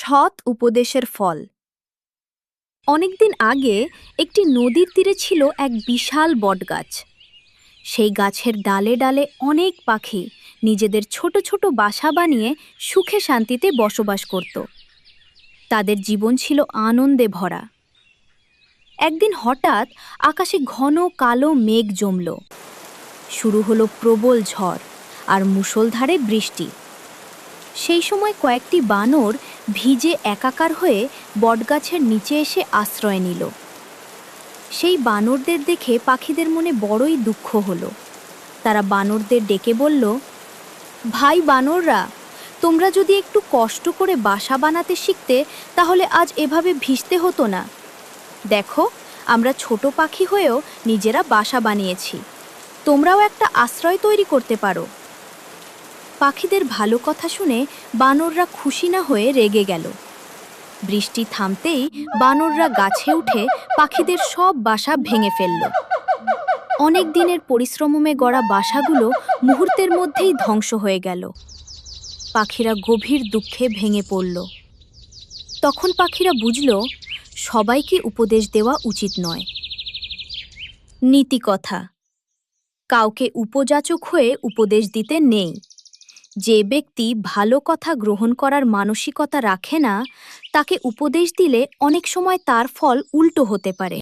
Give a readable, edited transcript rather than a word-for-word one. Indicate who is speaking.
Speaker 1: সৎ উপদেশের ফল। অনেকদিন আগে একটি নদীর তীরে ছিল এক বিশাল বটগাছ। সেই গাছের ডালে ডালে অনেক পাখি নিজেদের ছোট ছোট বাসা বানিয়ে সুখে শান্তিতে বসবাস করত। তাদের জীবন ছিল আনন্দে ভরা। একদিন হঠাৎ আকাশে ঘন কালো মেঘ জমল। শুরু হলো প্রবল ঝড় আর মুষলধারে বৃষ্টি। সেই সময় কয়েকটি বানর ভিজে একাকার হয়ে বটগাছের নিচে এসে আশ্রয় নিল। সেই বানরদের দেখে পাখিদের মনে বড়ই দুঃখ হলো। তারা বানরদের ডেকে বলল, ভাই বানররা, তোমরা যদি একটু কষ্ট করে বাসা বানাতে শিখতে তাহলে আজ এভাবে ভিজতে হতো না। দেখো, আমরা ছোট পাখি হয়েও নিজেরা বাসা বানিয়েছি। তোমরাও একটা আশ্রয় তৈরি করতে পারো। পাখিদের ভালো কথা শুনে বানররা খুশি না হয়ে রেগে গেল। বৃষ্টি থামতেই বানররা গাছে উঠে পাখিদের সব বাসা ভেঙে ফেলল। অনেক দিনের পরিশ্রমে গড়া বাসাগুলো মুহূর্তের মধ্যেই ধ্বংস হয়ে গেল। পাখিরা গভীর দুঃখে ভেঙে পড়ল। তখন পাখিরা বুঝল, সবাইকে উপদেশ দেওয়া উচিত নয়। নীতি কথা: কাউকে উপযাচক হয়ে উপদেশ দিতে নেই। যে ব্যক্তি ভালো কথা গ্রহণ করার মানসিকতা রাখে না, তাকে উপদেশ দিলে অনেক সময় তার ফল উল্টো হতে পারে।